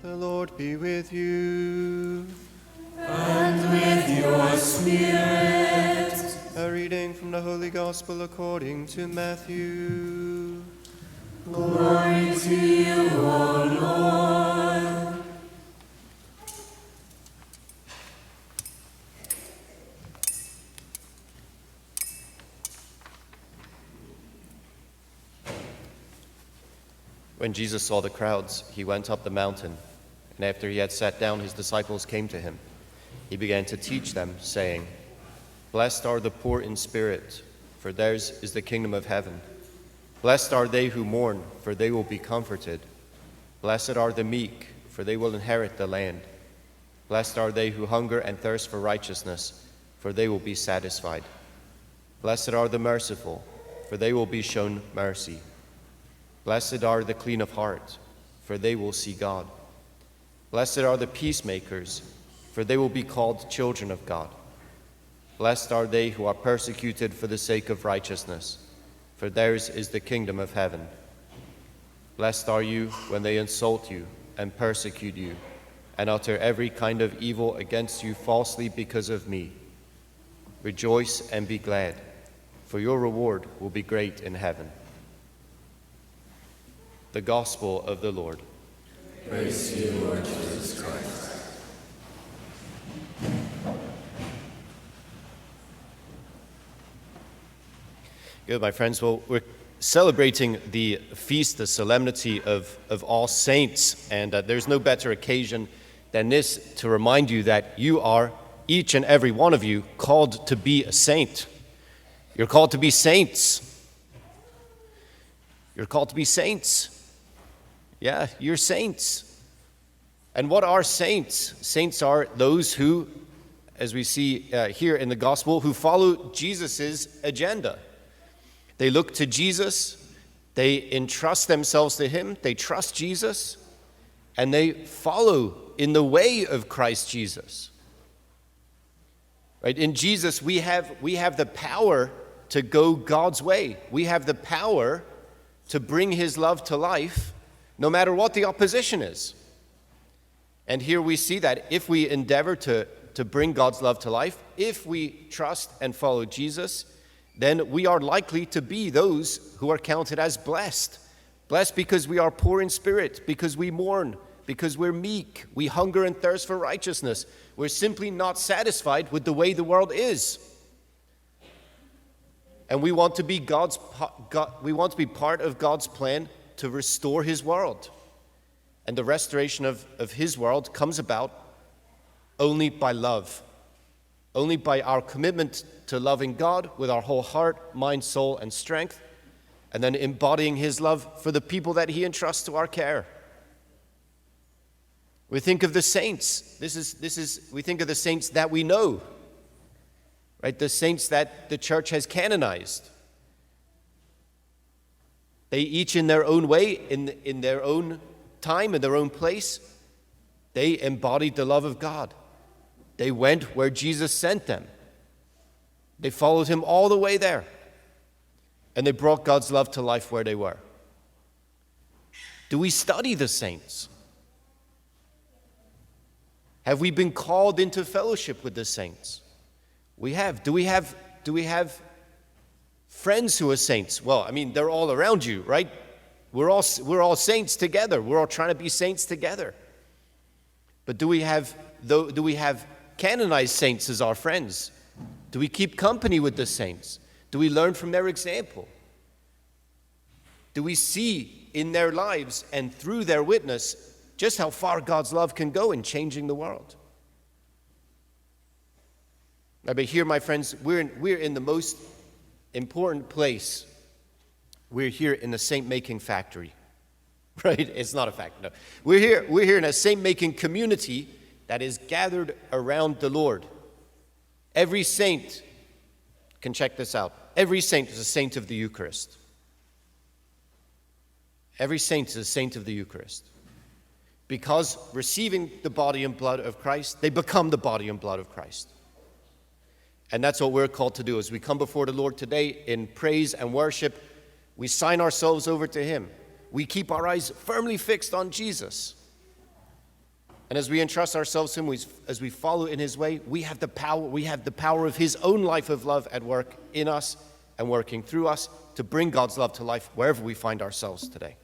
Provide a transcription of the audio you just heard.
The Lord be with you. And with your spirit. A reading from the Holy Gospel according to Matthew. Glory to you, O Lord. When Jesus saw the crowds, he went up the mountain, and after he had sat down, his disciples came to him. He began to teach them, saying, "Blessed are the poor in spirit, for theirs is the kingdom of heaven. Blessed are they who mourn, for they will be comforted. Blessed are the meek, for they will inherit the land. Blessed are they who hunger and thirst for righteousness, for they will be satisfied. Blessed are the merciful, for they will be shown mercy. Blessed are the clean of heart, for they will see God. Blessed are the peacemakers, for they will be called children of God. Blessed are they who are persecuted for the sake of righteousness, for theirs is the kingdom of heaven. Blessed are you when they insult you and persecute you, and utter every kind of evil against you falsely because of me. Rejoice and be glad, for your reward will be great in heaven." The Gospel of the Lord. Praise to you, Lord Jesus Christ. Good, my friends. Well, we're celebrating the feast, the Solemnity of All Saints, and there's no better occasion than this to remind you that you are, each and every one of you, called to be a saint. You're called to be saints. You're called to be saints. Yeah, you're saints. And what are saints? Saints are those who, as we see here in the gospel, who follow Jesus' agenda. They look to Jesus, they entrust themselves to him, they trust Jesus, and they follow in the way of Christ Jesus. Right? In Jesus, we have the power to go God's way. We have the power to bring his love to life, no matter what the opposition is. And here we see that if we endeavor to bring God's love to life, if we trust and follow Jesus, then we are likely to be those who are counted as blessed. Blessed because we are poor in spirit, because we mourn, because we're meek, we hunger and thirst for righteousness. We're simply not satisfied with the way the world is. And we want to be part of God's plan to restore his world. And the restoration of his world comes about only by love, only by our commitment to loving God with our whole heart, mind, soul, and strength, and then embodying his love for the people that he entrusts to our care. We think of the saints. We think of the saints that we know, right? The saints that the church has canonized. They each in their own way, in their own time, in their own place, they embodied the love of God. They went where Jesus sent them. They followed him all the way there. And they brought God's love to life where they were. Do we study the saints? Have we been called into fellowship with the saints? We have. Do we have friends who are saints? Well, I mean, they're all around you, right? We're all saints together. We're all trying to be saints together. But do we have canonized saints as our friends? Do we keep company with the saints? Do we learn from their example? Do we see in their lives and through their witness just how far God's love can go in changing the world? Now, but here, my friends, we're in the most important place. We're here in a saint-making factory, right? It's not a factory, no. We're here in a saint-making community that is gathered around the Lord. Every saint can check this out. Every saint is a saint of the Eucharist. Every saint is a saint of the Eucharist. Because receiving the body and blood of Christ, they become the body and blood of Christ. And that's what we're called to do. As we come before the Lord today in praise and worship, we sign ourselves over to him. We keep our eyes firmly fixed on Jesus. And as we entrust ourselves to him, as we follow in his way, we have the power of his own life of love at work in us and working through us to bring God's love to life wherever we find ourselves today.